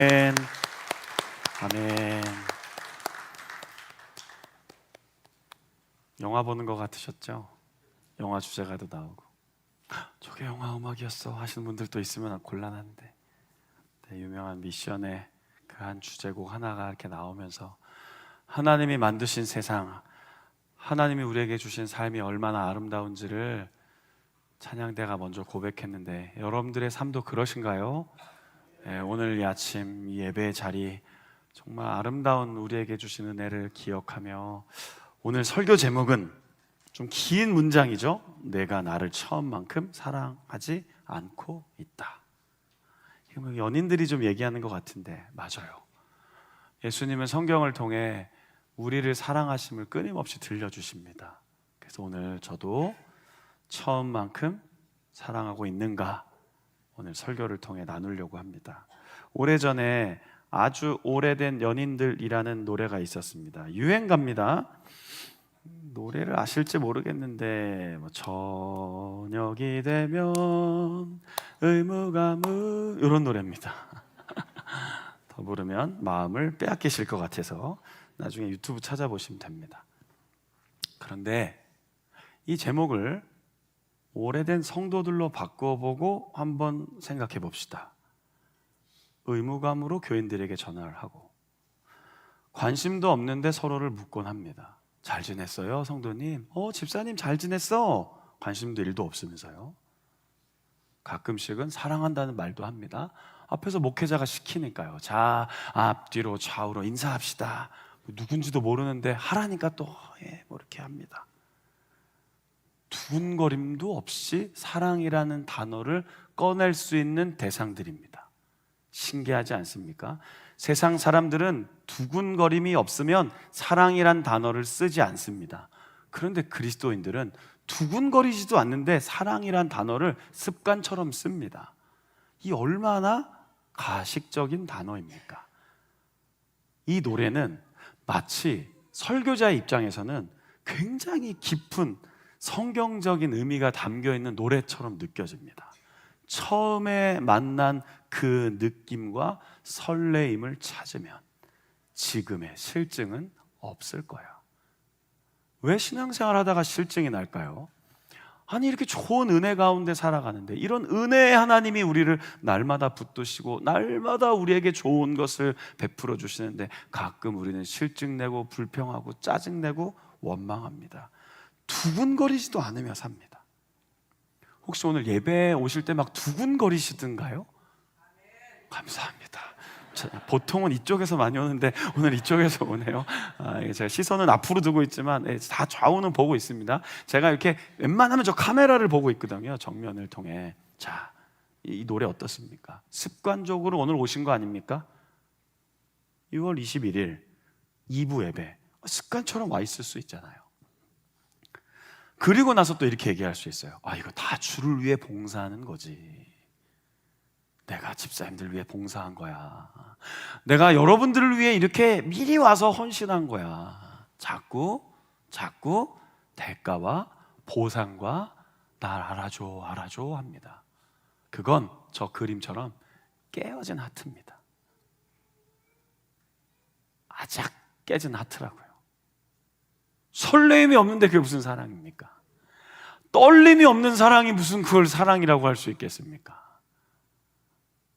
아멘. 아멘. 영화 보는 것 같으셨죠? 영화 주제가도 나오고 저게 영화 음악이었어 하시는 분들도 있으면 곤란한데, 유명한 미션의 그 한 주제곡 하나가 이렇게 나오면서 하나님이 만드신 세상, 하나님이 우리에게 주신 삶이 얼마나 아름다운지를 찬양대가 먼저 고백했는데, 여러분들의 삶도 그러신가요? 오늘 이 아침 이 예배의 자리, 정말 아름다운 우리에게 주신 은혜를 기억하며, 오늘 설교 제목은 좀 긴 문장이죠. 내가 나를 처음만큼 사랑하지 않고 있다. 연인들이 좀 얘기하는 것 같은데 맞아요. 예수님은 성경을 통해 우리를 사랑하심을 끊임없이 들려주십니다. 그래서 오늘 저도 처음만큼 사랑하고 있는가, 오늘 설교를 통해 나누려고 합니다. 오래전에 아주 오래된 연인들이라는 노래가 있었습니다. 유행가입니다. 노래를 아실지 모르겠는데 저녁이 되면 의무감은 이런 노래입니다. 더 부르면 마음을 빼앗기실 것 같아서 나중에 유튜브 찾아보시면 됩니다. 그런데 이 제목을 오래된 성도들로 바꿔보고 한번 생각해 봅시다. 의무감으로 교인들에게 전화를 하고, 관심도 없는데 서로를 묻곤 합니다. 잘 지냈어요 성도님? 집사님 잘 지냈어? 관심도 1도 없으면서요. 가끔씩은 사랑한다는 말도 합니다. 앞에서 목회자가 시키니까요. 자, 앞뒤로 좌우로 인사합시다. 누군지도 모르는데 하라니까 또 이렇게 합니다. 두근거림도 없이 사랑이라는 단어를 꺼낼 수 있는 대상들입니다. 신기하지 않습니까? 세상 사람들은 두근거림이 없으면 사랑이란 단어를 쓰지 않습니다. 그런데 그리스도인들은 두근거리지도 않는데 사랑이란 단어를 습관처럼 씁니다. 이 얼마나 가식적인 단어입니까? 이 노래는 마치 설교자의 입장에서는 굉장히 깊은 성경적인 의미가 담겨있는 노래처럼 느껴집니다. 처음에 만난 그 느낌과 설레임을 찾으면 지금의 실증은 없을 거야. 왜 신앙생활 하다가 실증이 날까요? 아니, 이렇게 좋은 은혜 가운데 살아가는데, 이런 은혜의 하나님이 우리를 날마다 붙드시고 날마다 우리에게 좋은 것을 베풀어 주시는데, 가끔 우리는 실증내고 불평하고 짜증내고 원망합니다. 두근거리지도 않으며 삽니다. 혹시 오늘 예배에 오실 때 막 두근거리시던가요? 감사합니다. 보통은 이쪽에서 많이 오는데 오늘 이쪽에서 오네요. 제가 시선은 앞으로 두고 있지만 다 좌우는 보고 있습니다. 제가 이렇게 웬만하면 저 카메라를 보고 있거든요, 정면을 통해. 자, 이 노래 어떻습니까? 습관적으로 오늘 오신 거 아닙니까? 6월 21일 2부 예배, 습관처럼 와 있을 수 있잖아요. 그리고 나서 또 이렇게 얘기할 수 있어요. 이거 다 주를 위해 봉사하는 거지. 내가 집사님들 위해 봉사한 거야. 내가 여러분들을 위해 이렇게 미리 와서 헌신한 거야. 자꾸 대가와 보상과 날 알아줘 합니다. 그건 저 그림처럼 깨어진 하트입니다. 아작 깨진 하트라고요. 설레임이 없는데 그게 무슨 사랑입니까? 떨림이 없는 사랑이 무슨 그걸 사랑이라고 할 수 있겠습니까?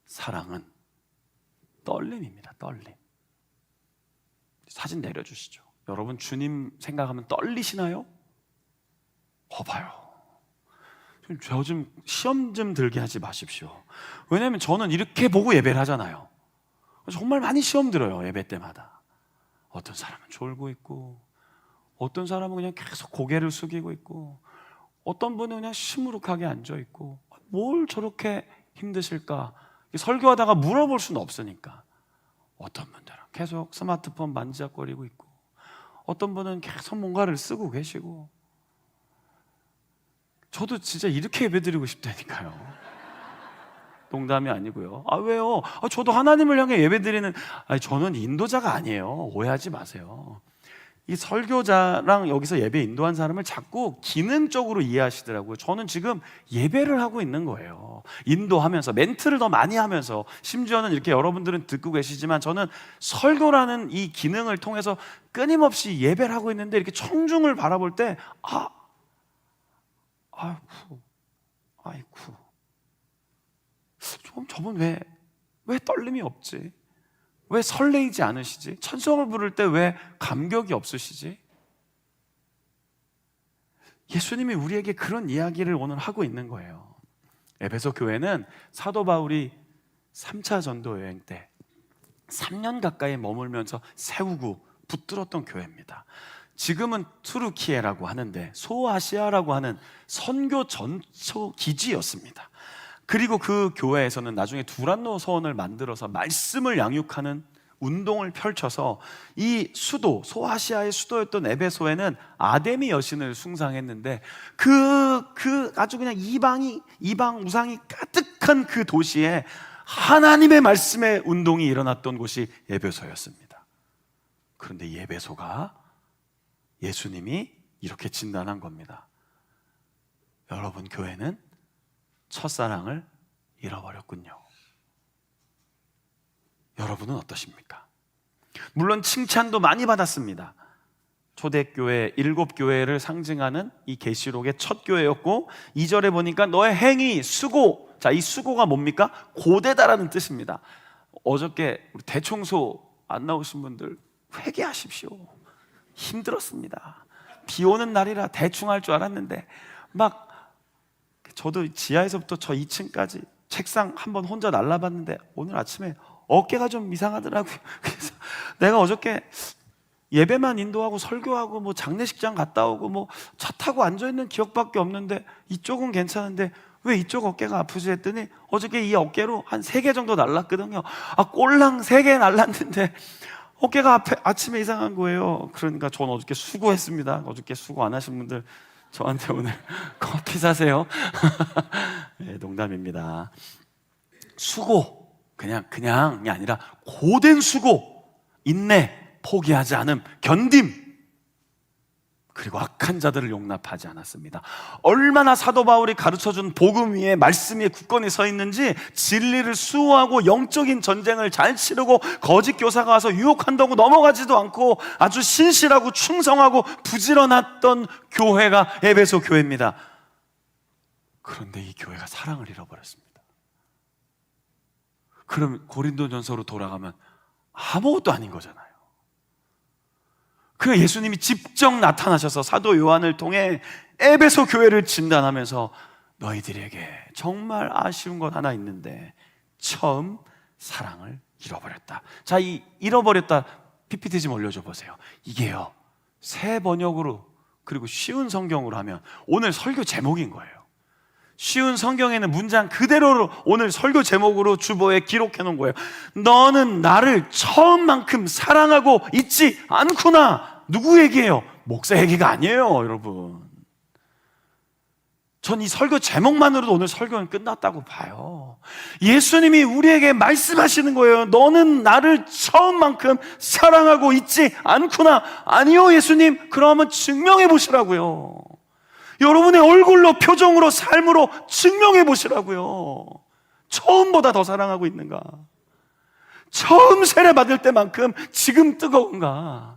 사랑은 떨림입니다. 떨림. 사진 내려주시죠. 여러분, 주님 생각하면 떨리시나요? 봐요. 저 좀 시험 좀 들게 하지 마십시오. 왜냐하면 저는 이렇게 보고 예배를 하잖아요. 정말 많이 시험 들어요, 예배 때마다. 어떤 사람은 졸고 있고, 어떤 사람은 그냥 계속 고개를 숙이고 있고, 어떤 분은 그냥 시무룩하게 앉아 있고, 뭘 저렇게 힘드실까? 설교하다가 물어볼 수는 없으니까. 어떤 분들은 계속 스마트폰 만지작거리고 있고, 어떤 분은 계속 뭔가를 쓰고 계시고. 저도 진짜 이렇게 예배드리고 싶다니까요. 농담이 아니고요. 왜요? 저도 하나님을 향해 예배드리는, 저는 인도자가 아니에요. 오해하지 마세요. 이 설교자랑 여기서 예배 인도한 사람을 자꾸 기능적으로 이해하시더라고요. 저는 지금 예배를 하고 있는 거예요. 인도하면서 멘트를 더 많이 하면서, 심지어는 이렇게 여러분들은 듣고 계시지만 저는 설교라는 이 기능을 통해서 끊임없이 예배를 하고 있는데, 이렇게 청중을 바라볼 때 아이쿠 좀 저분 왜 떨림이 없지? 왜 설레이지 않으시지? 찬송을 부를 때 왜 감격이 없으시지? 예수님이 우리에게 그런 이야기를 오늘 하고 있는 거예요. 에베소 교회는 사도 바울이 3차 전도 여행 때 3년 가까이 머물면서 세우고 붙들었던 교회입니다. 지금은 투르키에라고 하는데 소아시아라고 하는 선교 전초 기지였습니다. 그리고 그 교회에서는 나중에 두란노 서원을 만들어서 말씀을 양육하는 운동을 펼쳐서 이 수도, 소아시아의 수도였던 에베소에는 아데미 여신을 숭상했는데 그 아주 그냥 이방 우상이 가득한 그 도시에 하나님의 말씀의 운동이 일어났던 곳이 에베소였습니다. 그런데 이 에베소가 예수님이 이렇게 진단한 겁니다. 여러분 교회는 첫사랑을 잃어버렸군요. 여러분은 어떠십니까? 물론 칭찬도 많이 받았습니다. 초대교회 7교회를 상징하는 이 계시록의 첫 교회였고, 2절에 보니까 너의 행위, 수고. 자, 이 수고가 뭡니까? 고되다라는 뜻입니다. 어저께 우리 대청소 안 나오신 분들 회개하십시오. 힘들었습니다. 비 오는 날이라 대충 할 줄 알았는데 막 저도 지하에서부터 저 2층까지 책상 한번 혼자 날라봤는데 오늘 아침에 어깨가 좀 이상하더라고요. 그래서 내가 어저께 예배만 인도하고 설교하고 뭐 장례식장 갔다 오고 뭐 차 타고 앉아있는 기억밖에 없는데 이쪽은 괜찮은데 왜 이쪽 어깨가 아프지 했더니 어저께 이 어깨로 한 3개 정도 날랐거든요. 꼴랑 3개 날랐는데 어깨가 아침에 이상한 거예요. 그러니까 전 어저께 수고했습니다. 어저께 수고 안 하신 분들 저한테 오늘 커피 사세요. 네, 농담입니다. 수고, 그냥이 아니라 고된 수고, 인내, 포기하지 않음, 견딤, 그리고 악한 자들을 용납하지 않았습니다. 얼마나 사도 바울이 가르쳐준 복음 위에 말씀 위에 굳건히 서 있는지, 진리를 수호하고 영적인 전쟁을 잘 치르고 거짓 교사가 와서 유혹한다고 넘어가지도 않고 아주 신실하고 충성하고 부지런했던 교회가 에베소 교회입니다. 그런데 이 교회가 사랑을 잃어버렸습니다. 그럼 고린도전서로 돌아가면 아무것도 아닌 거잖아요. 그 예수님이 직접 나타나셔서 사도 요한을 통해 에베소 교회를 진단하면서 너희들에게 정말 아쉬운 것 하나 있는데 처음 사랑을 잃어버렸다. 자, 이 잃어버렸다 PPT 좀 올려줘 보세요. 이게요, 새 번역으로 그리고 쉬운 성경으로 하면 오늘 설교 제목인 거예요. 쉬운 성경에는 문장 그대로로 오늘 설교 제목으로 주보에 기록해 놓은 거예요. 너는 나를 처음만큼 사랑하고 있지 않구나. 누구 얘기예요? 목사 얘기가 아니에요, 여러분. 전 이 설교 제목만으로도 오늘 설교는 끝났다고 봐요. 예수님이 우리에게 말씀하시는 거예요. 너는 나를 처음만큼 사랑하고 있지 않구나. 아니요, 예수님. 그러면 증명해 보시라고요. 여러분의 얼굴로, 표정으로, 삶으로 증명해 보시라고요. 처음보다 더 사랑하고 있는가? 처음 세례 받을 때만큼 지금 뜨거운가?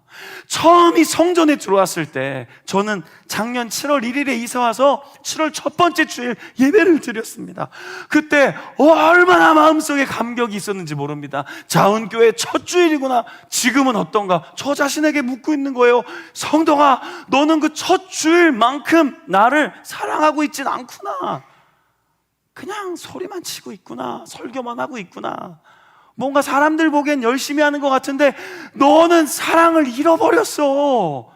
처음 이 성전에 들어왔을 때, 저는 작년 7월 1일에 이사 와서 7월 첫 번째 주일 예배를 드렸습니다. 그때 얼마나 마음속에 감격이 있었는지 모릅니다. 자은교회 첫 주일이구나. 지금은 어떤가? 저 자신에게 묻고 있는 거예요. 성도가, 너는 그 첫 주일만큼 나를 사랑하고 있진 않구나. 그냥 소리만 치고 있구나. 설교만 하고 있구나. 뭔가 사람들 보기엔 열심히 하는 것 같은데 너는 사랑을 잃어버렸어.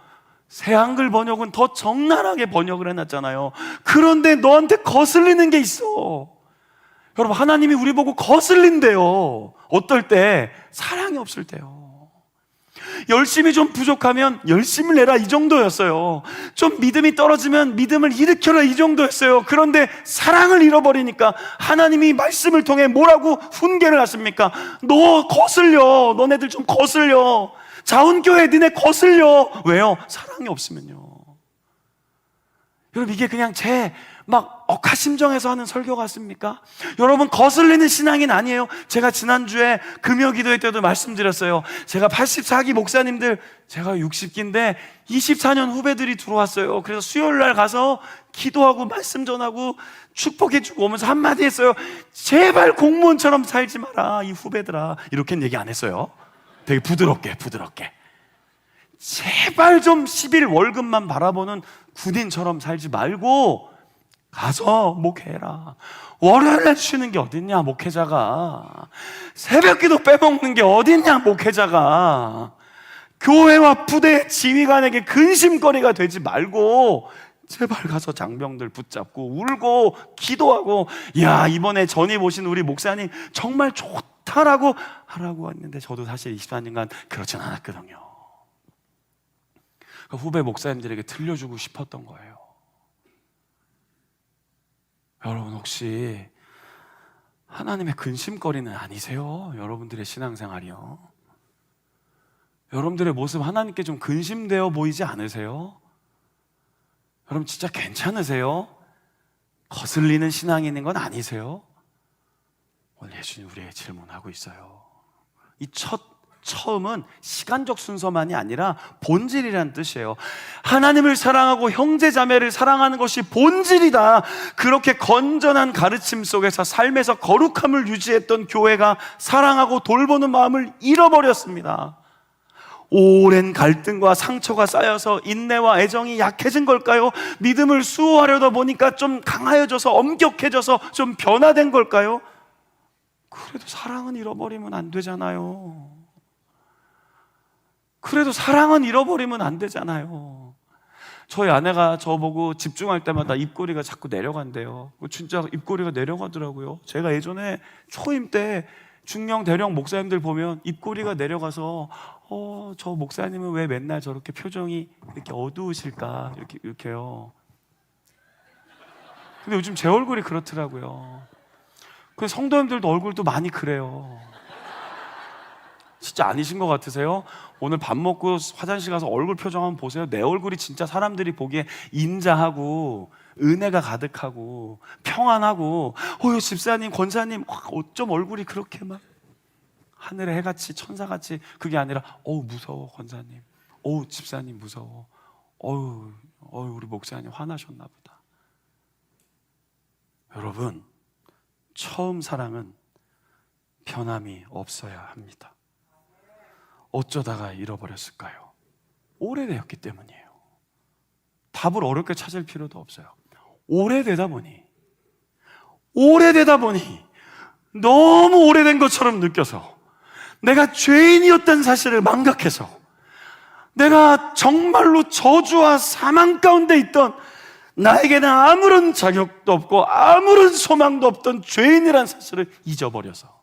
새 한글 번역은 더 적나라하게 번역을 해놨잖아요. 그런데 너한테 거슬리는 게 있어. 여러분, 하나님이 우리 보고 거슬린대요. 어떨 때? 사랑이 없을 때요. 열심히 좀 부족하면 열심을 내라, 이 정도였어요. 좀 믿음이 떨어지면 믿음을 일으켜라, 이 정도였어요. 그런데 사랑을 잃어버리니까 하나님이 말씀을 통해 뭐라고 훈계를 하십니까? 너 거슬려. 너네들 좀 거슬려. 자원교회 니네 거슬려. 왜요? 사랑이 없으면요. 여러분, 이게 그냥 제 막 억하심정해서 하는 설교 같습니까? 여러분, 거슬리는 신앙인 아니에요. 제가 지난주에 금요기도회 때도 말씀드렸어요. 제가 84기 목사님들, 제가 60기인데 24년 후배들이 들어왔어요. 그래서 수요일날 가서 기도하고 말씀 전하고 축복해주고 오면서 한마디 했어요. 제발 공무원처럼 살지 마라, 이 후배들아. 이렇게는 얘기 안 했어요. 되게 부드럽게. 제발 좀 10일 월급만 바라보는 군인처럼 살지 말고 가서 목회해라. 월요일에 쉬는 게 어딨냐, 목회자가. 새벽기도 빼먹는 게 어딨냐, 목회자가. 교회와 부대 지휘관에게 근심거리가 되지 말고 제발 가서 장병들 붙잡고 울고 기도하고, 야, 이번에 전입 오신 우리 목사님 정말 좋다라고 하라고 했는데, 저도 사실 24년간 그렇진 않았거든요. 후배 목사님들에게 들려주고 싶었던 거예요. 여러분, 혹시 하나님의 근심거리는 아니세요? 여러분들의 신앙생활이요. 여러분들의 모습 하나님께 좀 근심되어 보이지 않으세요? 여러분, 진짜 괜찮으세요? 거슬리는 신앙인인 건 아니세요? 오늘 예수님 우리에게 질문하고 있어요. 이 처음은 시간적 순서만이 아니라 본질이라는 뜻이에요. 하나님을 사랑하고 형제자매를 사랑하는 것이 본질이다. 그렇게 건전한 가르침 속에서 삶에서 거룩함을 유지했던 교회가 사랑하고 돌보는 마음을 잃어버렸습니다. 오랜 갈등과 상처가 쌓여서 인내와 애정이 약해진 걸까요? 믿음을 수호하려다 보니까 좀 강하여져서 엄격해져서 좀 변화된 걸까요? 그래도 사랑은 잃어버리면 안 되잖아요. 그래도 사랑은 잃어버리면 안 되잖아요. 저희 아내가 저보고 집중할 때마다 입꼬리가 자꾸 내려간대요. 진짜 입꼬리가 내려가더라고요. 제가 예전에 초임 때 중령 대령 목사님들 보면 입꼬리가 내려가서 저 목사님은 왜 맨날 저렇게 표정이 이렇게 어두우실까, 이렇게요. 근데 요즘 제 얼굴이 그렇더라고요. 그 성도님들도 얼굴도 많이 그래요. 진짜 아니신 것 같으세요? 오늘 밥 먹고 화장실 가서 얼굴 표정 한번 보세요. 내 얼굴이 진짜 사람들이 보기에 인자하고 은혜가 가득하고 평안하고, 집사님, 권사님, 어쩜 얼굴이 그렇게 막 하늘의 해같이 천사같이. 그게 아니라 무서워 권사님, 집사님 무서워, 우리 목사님 화나셨나 보다. 여러분, 처음 사랑은 변함이 없어야 합니다. 어쩌다가 잃어버렸을까요? 오래되었기 때문이에요. 답을 어렵게 찾을 필요도 없어요. 오래되다 보니 너무 오래된 것처럼 느껴서, 내가 죄인이었다는 사실을 망각해서, 내가 정말로 저주와 사망 가운데 있던, 나에게는 아무런 자격도 없고 아무런 소망도 없던 죄인이라는 사실을 잊어버려서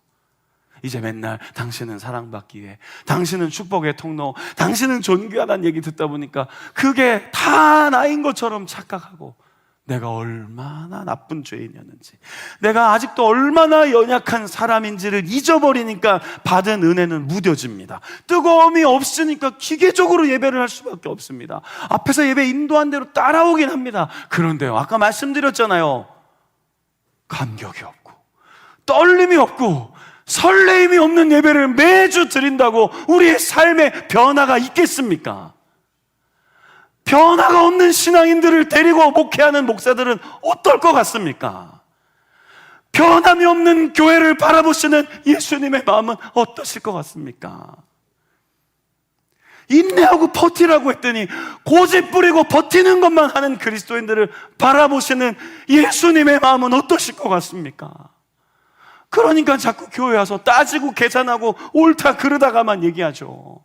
이제 맨날 당신은 사랑받기 위해, 당신은 축복의 통로, 당신은 존귀하다는 얘기 듣다 보니까 그게 다 나인 것처럼 착각하고, 내가 얼마나 나쁜 죄인이었는지, 내가 아직도 얼마나 연약한 사람인지를 잊어버리니까 받은 은혜는 무뎌집니다. 뜨거움이 없으니까 기계적으로 예배를 할 수밖에 없습니다. 앞에서 예배 인도한 대로 따라오긴 합니다. 그런데요, 아까 말씀드렸잖아요. 감격이 없고 떨림이 없고 설레임이 없는 예배를 매주 드린다고 우리의 삶에 변화가 있겠습니까? 변화가 없는 신앙인들을 데리고 목회하는 목사들은 어떨 것 같습니까? 변함이 없는 교회를 바라보시는 예수님의 마음은 어떠실 것 같습니까? 인내하고 버티라고 했더니 고집 부리고 버티는 것만 하는 그리스도인들을 바라보시는 예수님의 마음은 어떠실 것 같습니까? 그러니까 자꾸 교회 와서 따지고 계산하고 옳다 그르다가만 얘기하죠.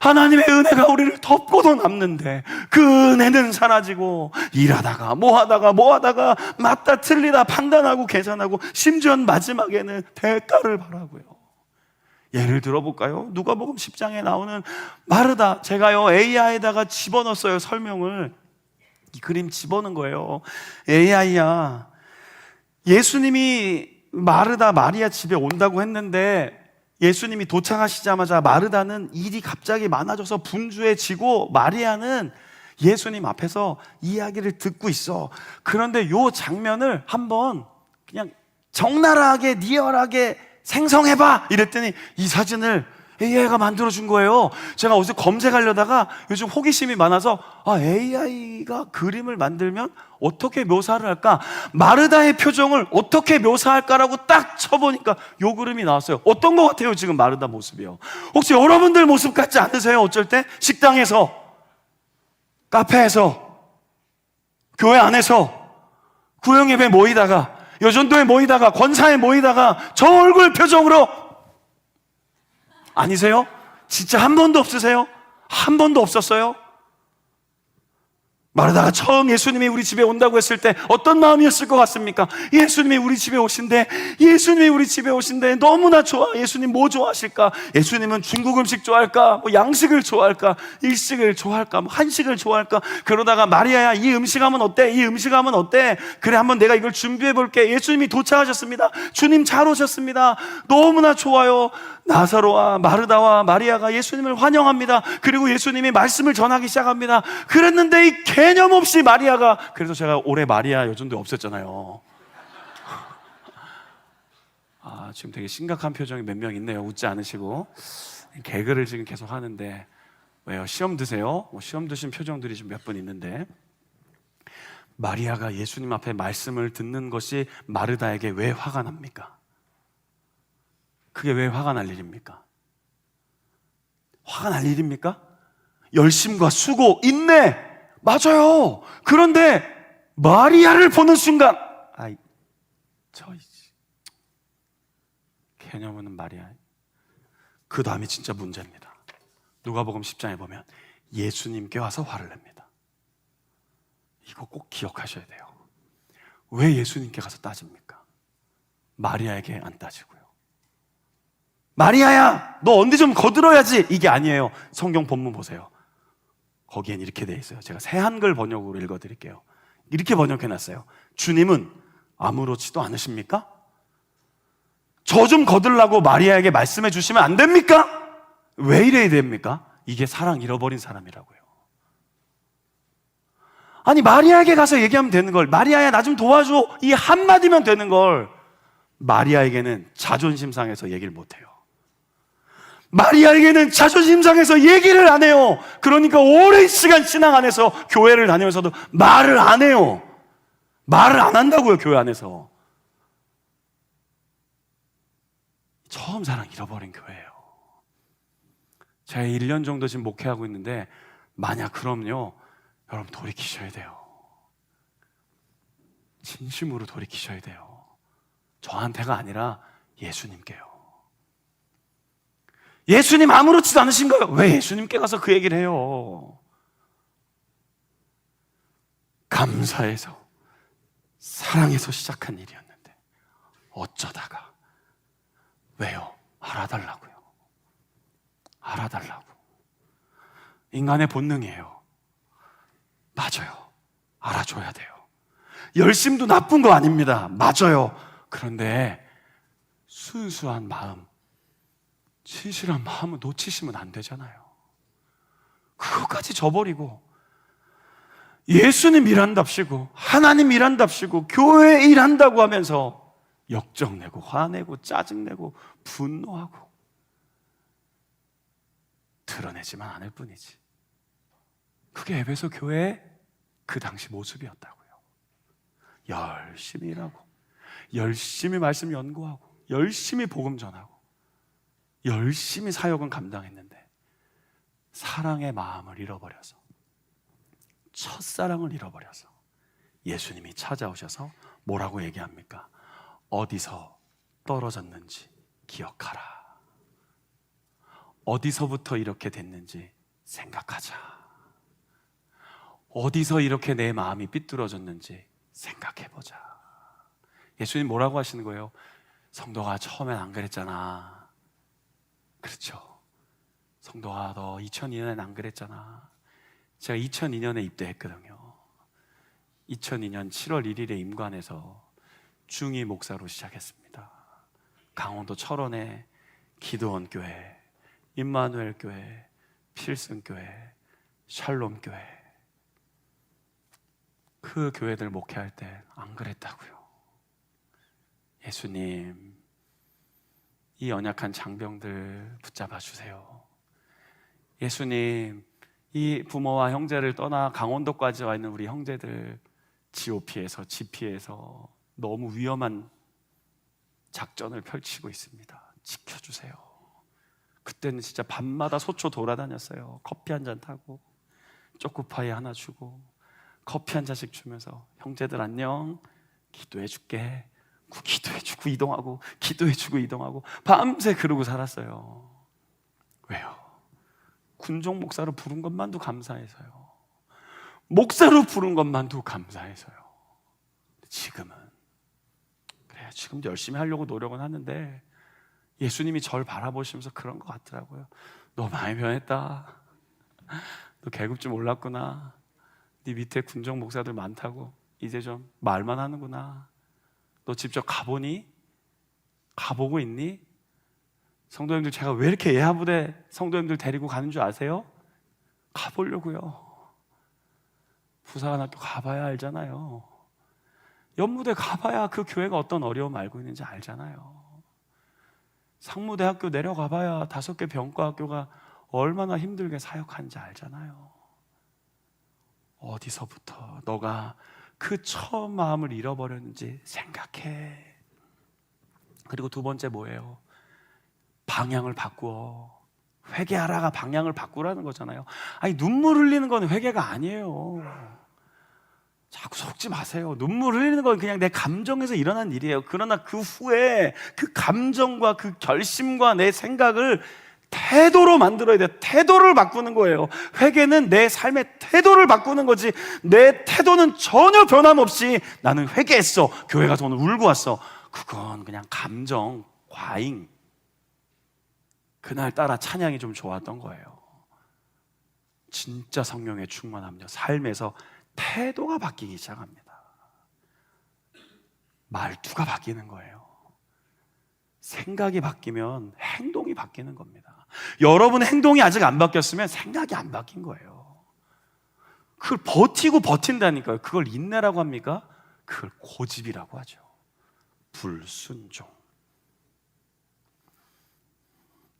하나님의 은혜가 우리를 덮고도 남는데 그 은혜는 사라지고, 일하다가 뭐하다가 맞다 틀리다 판단하고 계산하고, 심지어는 마지막에는 대가를 바라고요. 예를 들어볼까요? 누가복음 10장에 나오는 마르다. 제가요 AI에다가 집어넣었어요, 설명을. 이 그림 집어넣은 거예요. AI야, 예수님이 마르다 마리아 집에 온다고 했는데 예수님이 도착하시자마자 마르다는 일이 갑자기 많아져서 분주해지고, 마리아는 예수님 앞에서 이야기를 듣고 있어. 그런데 요 장면을 한번 그냥 적나라하게 리얼하게 생성해봐 이랬더니 이 사진을 AI가 만들어준 거예요. 제가 어디서 검색하려다가 요즘 호기심이 많아서 AI가 그림을 만들면 어떻게 묘사를 할까? 마르다의 표정을 어떻게 묘사할까라고 딱 쳐보니까 요 그림이 나왔어요. 어떤 것 같아요? 지금 마르다 모습이요. 혹시 여러분들 모습 같지 않으세요? 어쩔 때? 식당에서, 카페에서, 교회 안에서, 구역예배 모이다가, 여전도에 모이다가, 권사에 모이다가 저 얼굴 표정으로 아니세요? 진짜 한 번도 없으세요? 한 번도 없었어요? 마르다가 처음 예수님이 우리 집에 온다고 했을 때 어떤 마음이었을 것 같습니까? 예수님이 우리 집에 오신대, 예수님이 우리 집에 오신대, 너무나 좋아. 예수님 뭐 좋아하실까? 예수님은 중국 음식 좋아할까? 뭐 양식을 좋아할까? 일식을 좋아할까? 뭐 한식을 좋아할까? 그러다가 마리아야, 이 음식하면 어때? 이 음식하면 어때? 그래, 한번 내가 이걸 준비해 볼게. 예수님이 도착하셨습니다. 주님 잘 오셨습니다. 너무나 좋아요. 나사로와 마르다와 마리아가 예수님을 환영합니다. 그리고 예수님이 말씀을 전하기 시작합니다. 그랬는데 이 개념 없이 마리아가, 그래서 제가 올해 마리아 요즘도 없었잖아요. 지금 되게 심각한 표정이 몇 명 있네요. 웃지 않으시고. 개그를 지금 계속 하는데 왜요? 시험 드세요? 시험 드신 표정들이 좀 몇 분 있는데, 마리아가 예수님 앞에 말씀을 듣는 것이 마르다에게 왜 화가 납니까? 그게 왜 화가 날 일입니까? 화가 날 일입니까? 열심과 수고, 인내, 맞아요. 그런데 마리아를 보는 순간, 개념은 마리아. 그 다음이 진짜 문제입니다. 누가복음 10장에 보면 예수님께 와서 화를 냅니다. 이거 꼭 기억하셔야 돼요. 왜 예수님께 가서 따집니까? 마리아에게 안 따지고요. 마리아야, 너 언제 좀 거들어야지, 이게 아니에요. 성경 본문 보세요. 거기엔 이렇게 돼 있어요. 제가 새 한글 번역으로 읽어드릴게요. 이렇게 번역해놨어요. 주님은 아무렇지도 않으십니까? 저 좀 거들라고 마리아에게 말씀해 주시면 안 됩니까? 왜 이래야 됩니까? 이게 사랑 잃어버린 사람이라고요. 아니, 마리아에게 가서 얘기하면 되는 걸, 마리아야 나 좀 도와줘, 이 한마디면 되는 걸 마리아에게는 자존심 상해서 얘기를 못해요. 마리아에게는 자존심 상해서 얘기를 안 해요. 그러니까 오랜 시간 신앙 안에서 교회를 다니면서도 말을 안 해요. 말을 안 한다고요, 교회 안에서. 처음 사랑 잃어버린 교회예요. 제가 1년 정도 지금 목회하고 있는데, 만약 그럼요, 여러분 돌이키셔야 돼요. 진심으로 돌이키셔야 돼요. 저한테가 아니라 예수님께요. 예수님 아무렇지도 않으신 거예요. 왜 예수님께 가서 그 얘기를 해요? 감사해서, 사랑해서 시작한 일이었는데 어쩌다가, 왜요? 알아달라고요. 알아달라고. 인간의 본능이에요. 맞아요. 알아줘야 돼요. 열심도 나쁜 거 아닙니다. 맞아요. 그런데 순수한 마음, 진실한 마음을 놓치시면 안 되잖아요. 그것까지 저버리고 예수님 일한답시고 하나님 일한답시고 교회 일한다고 하면서 역정내고 화내고 짜증내고 분노하고 드러내지만 않을 뿐이지. 그게 에베소 교회의 그 당시 모습이었다고요. 열심히 일하고, 열심히 말씀 연구하고, 열심히 복음 전하고, 열심히 사역은 감당했는데 사랑의 마음을 잃어버려서, 첫사랑을 잃어버려서 예수님이 찾아오셔서 뭐라고 얘기합니까? 어디서 떨어졌는지 기억하라. 어디서부터 이렇게 됐는지 생각하자. 어디서 이렇게 내 마음이 삐뚤어졌는지 생각해보자. 예수님 뭐라고 하시는 거예요? 성도가 처음엔 안 그랬잖아. 그렇죠. 성도가 너 2002년엔 안 그랬잖아. 제가 2002년에 입대했거든요. 2002년 7월 1일에 임관에서 중위 목사로 시작했습니다. 강원도 철원에 기도원 교회, 임마누엘 교회, 필승 교회, 샬롬 교회, 그 교회들 목회할 때 안 그랬다고요. 예수님, 이 연약한 장병들 붙잡아 주세요. 예수님, 이 부모와 형제를 떠나 강원도까지 와 있는 우리 형제들 GOP에서 GP에서 너무 위험한 작전을 펼치고 있습니다. 지켜주세요. 그때는 진짜 밤마다 소초 돌아다녔어요. 커피 한 잔 타고 초코파이 하나 주고 커피 한 잔씩 주면서 형제들 안녕, 기도해줄게, 기도해주고 이동하고 기도해주고 이동하고 밤새 그러고 살았어요. 왜요? 군종 목사로 부른 것만도 감사해서요. 목사로 부른 것만도 감사해서요. 지금은 그래, 지금도 열심히 하려고 노력은 하는데 예수님이 절 바라보시면서 그런 것 같더라고요. 너 많이 변했다. 너 계급 좀 올랐구나. 네 밑에 군종 목사들 많다고 이제 좀 말만 하는구나. 너 직접 가보니? 가보고 있니? 성도님들, 제가 왜 이렇게 예하부대 성도님들 데리고 가는 줄 아세요? 가보려고요. 부사관학교 가봐야 알잖아요. 연무대 가봐야 그 교회가 어떤 어려움 알고 있는지 알잖아요. 상무대학교 내려가봐야 5개 병과학교가 얼마나 힘들게 사역하는지 알잖아요. 어디서부터 너가 그 처음 마음을 잃어버렸는지 생각해. 그리고 두 번째 뭐예요? 방향을 바꾸어. 회개하라가 방향을 바꾸라는 거잖아요. 아니, 눈물 흘리는 건 회개가 아니에요. 자꾸 속지 마세요. 눈물 흘리는 건 그냥 내 감정에서 일어난 일이에요. 그러나 그 후에 그 감정과 그 결심과 내 생각을 태도로 만들어야 돼요. 태도를 바꾸는 거예요. 회개는 내 삶의 태도를 바꾸는 거지, 내 태도는 전혀 변함없이 나는 회개했어, 교회 가서 오늘 울고 왔어, 그건 그냥 감정, 과잉. 그날따라 찬양이 좀 좋았던 거예요. 진짜 성령의 충만함요, 삶에서 태도가 바뀌기 시작합니다. 말투가 바뀌는 거예요. 생각이 바뀌면 행동이 바뀌는 겁니다. 여러분 행동이 아직 안 바뀌었으면 생각이 안 바뀐 거예요. 그걸 버티고 버틴다니까요. 그걸 인내라고 합니까? 그걸 고집이라고 하죠. 불순종.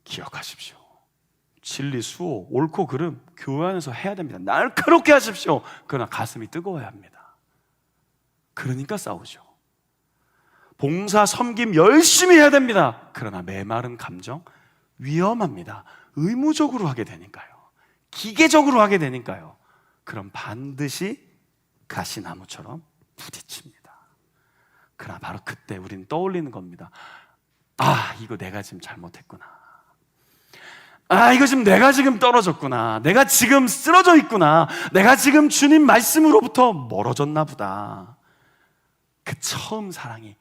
기억하십시오. 진리, 수호, 옳고 그름 교회 안에서 해야 됩니다. 날카롭게 하십시오. 그러나 가슴이 뜨거워야 합니다. 그러니까 싸우죠. 봉사, 섬김 열심히 해야 됩니다. 그러나 메마른 감정 위험합니다. 의무적으로 하게 되니까요. 기계적으로 하게 되니까요. 그럼 반드시 가시나무처럼 부딪힙니다. 그러나 바로 그때 우리는 떠올리는 겁니다. 아, 이거 내가 지금 잘못했구나. 아, 이거 지금 내가 지금 떨어졌구나. 내가 지금 쓰러져 있구나. 내가 지금 주님 말씀으로부터 멀어졌나 보다. 그 처음 사랑이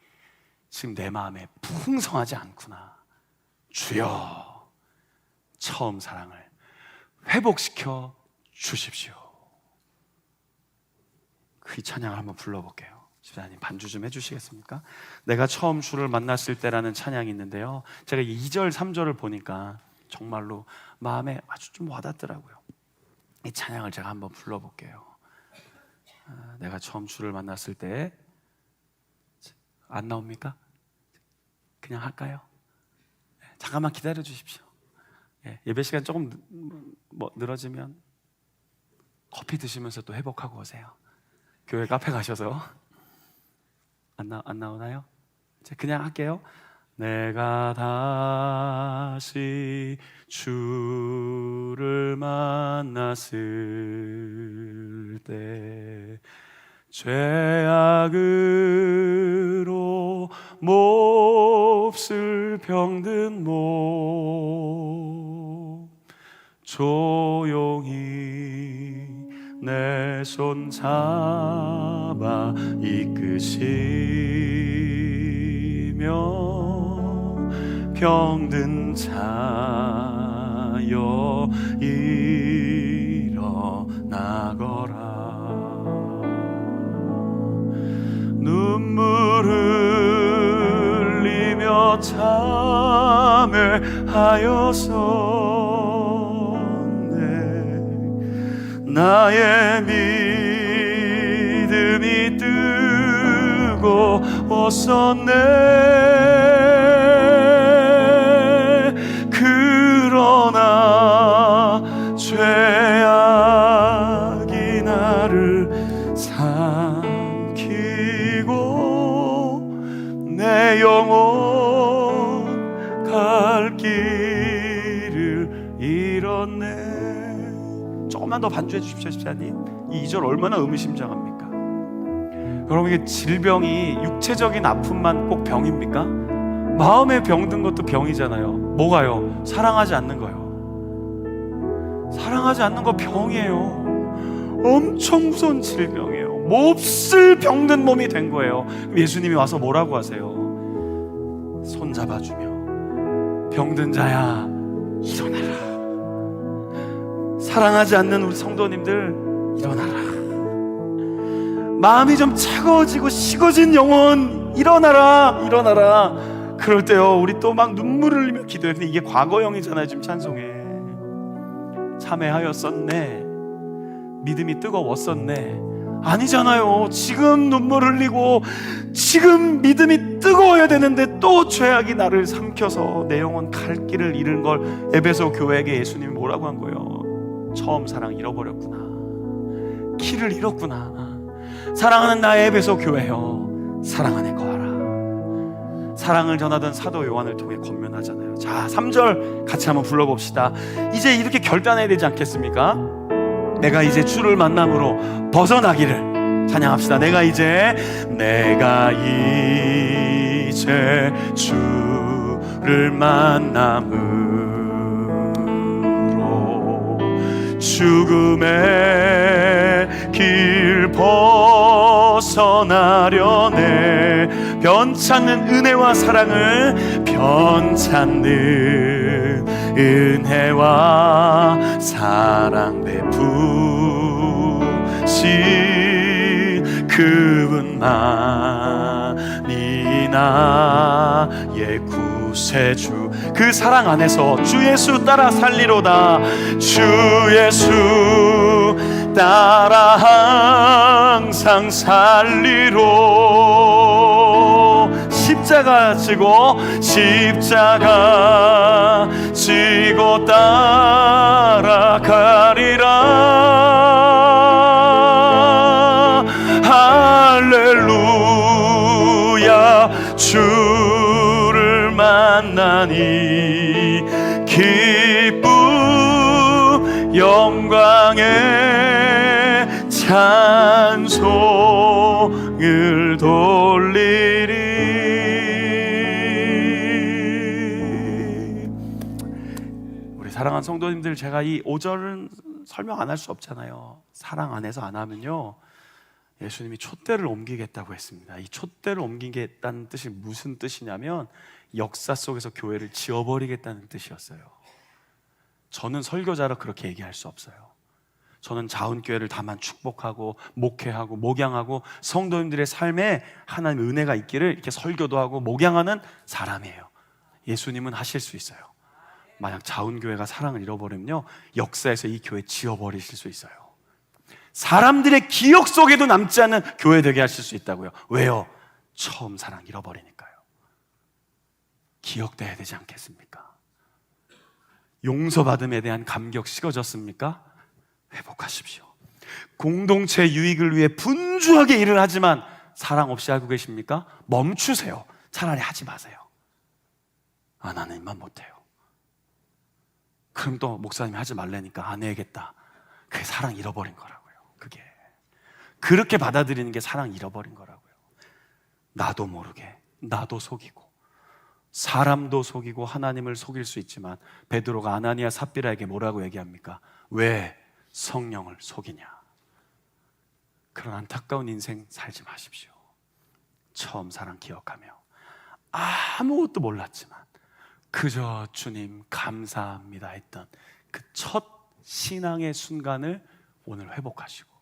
지금 내 마음에 풍성하지 않구나. 주여, 처음 사랑을 회복시켜 주십시오. 그 찬양을 한번 불러볼게요. 집사님, 반주 좀 해주시겠습니까? 내가 처음 주를 만났을 때라는 찬양이 있는데요, 제가 2절, 3절을 보니까 정말로 마음에 아주 좀 와닿더라고요. 이 찬양을 제가 한번 불러볼게요. 내가 처음 주를 만났을 때. 안 나옵니까? 그냥 할까요? 잠깐만 기다려 주십시오. 예배 시간 조금 늘어지면 커피 드시면서 또 회복하고 오세요. 교회 카페 가셔서. 안 나오나요? 그냥 할게요. 내가 다시 주를 만났을 때 죄악으로 몹쓸 병든 몸 조용히 내 손 잡아 이끄시며 병든 자여 일어나거라. 눈물 흘리며 참회하며 하였었네. 나의 믿음이 뜨거웠었네. 그러나 죄악이 나를 삼키고 내 영혼 갈 길을 잃었네. 조금만 더 반주해 주십시오, 집사님. 이 2절 얼마나 의미심장합니까? 여러분, 이게 질병이 육체적인 아픔만 꼭 병입니까? 마음의 병 든 것도 병이잖아요. 뭐가요? 사랑하지 않는 거요. 사랑하지 않는 거 병이에요. 엄청 무서운 질병이에요. 몹쓸 병든 몸이 된 거예요. 예수님이 와서 뭐라고 하세요? 손 잡아주며 병든 자야 일어나라. 사랑하지 않는 우리 성도님들 일어나라. 마음이 좀 차가워지고 식어진 영혼 일어나라, 일어나라. 그럴 때요 우리 또 막 눈물을 흘리며 기도해요. 근데 이게 과거형이잖아요. 지금 찬송에 참회하였었네, 믿음이 뜨거웠었네, 아니잖아요. 지금 눈물 흘리고 지금 믿음이 뜨거워야 되는데 또 죄악이 나를 삼켜서 내 영혼 갈 길을 잃은 걸 에베소 교회에게 예수님이 뭐라고 한 거예요? 처음 사랑 잃어버렸구나, 길을 잃었구나. 사랑하는 나의 에베소 교회여, 사랑 안에 거하라. 사랑을 전하던 사도 요한을 통해 권면하잖아요. 자, 3절 같이 한번 불러봅시다. 이제 이렇게 결단해야 되지 않겠습니까? 내가 이제 주를 만남으로 벗어나기를 찬양합시다. 내가 이제 주를 만남으로 죽음의 길 벗어나려네. 변찮는 은혜와 사랑을, 변찮는 은혜와 사랑 베푸신 그분만이 나의 구세주. 그 사랑 안에서 주 예수 따라 살리로다. 주 예수 따라 항상 살리로. 십자가 지고 따라가리라. 할렐루야. 주를 만나니 기쁨 영광의 찬송을 돌리리. 우리 사랑하는 성도님들, 제가 이 5절은 설명 안 할 수 없잖아요. 사랑 안에서 안 하면요 예수님이 촛대를 옮기겠다고 했습니다. 이 촛대를 옮기겠다는 뜻이 무슨 뜻이냐면 역사 속에서 교회를 지워버리겠다는 뜻이었어요. 저는 설교자라 그렇게 얘기할 수 없어요. 저는 자운교회를 다만 축복하고 목회하고 목양하고 성도님들의 삶에 하나님의 은혜가 있기를 이렇게 설교도 하고 목양하는 사람이에요. 예수님은 하실 수 있어요. 만약 자운교회가 사랑을 잃어버리면요 역사에서 이 교회 지워버리실 수 있어요. 사람들의 기억 속에도 남지 않는 교회 되게 하실 수 있다고요. 왜요? 처음 사랑 잃어버리니까요. 기억돼야 되지 않겠습니까? 용서받음에 대한 감격 식어졌습니까? 회복하십시오. 공동체 유익을 위해 분주하게 일을 하지만 사랑 없이 하고 계십니까? 멈추세요. 차라리 하지 마세요. 나는 입만 못해요. 그럼 또 목사님이 하지 말라니까 안 해야겠다. 그게 사랑 잃어버린 거라고요. 그게 그렇게 받아들이는 게 사랑 잃어버린 거라고요. 나도 모르게 나도 속이고 사람도 속이고 하나님을 속일 수 있지만 베드로가 아나니아 삽비라에게 뭐라고 얘기합니까? 왜 성령을 속이냐? 그런 안타까운 인생 살지 마십시오. 처음 사랑 기억하며 아무것도 몰랐지만 그저 주님 감사합니다 했던 그 첫 신앙의 순간을 오늘 회복하시고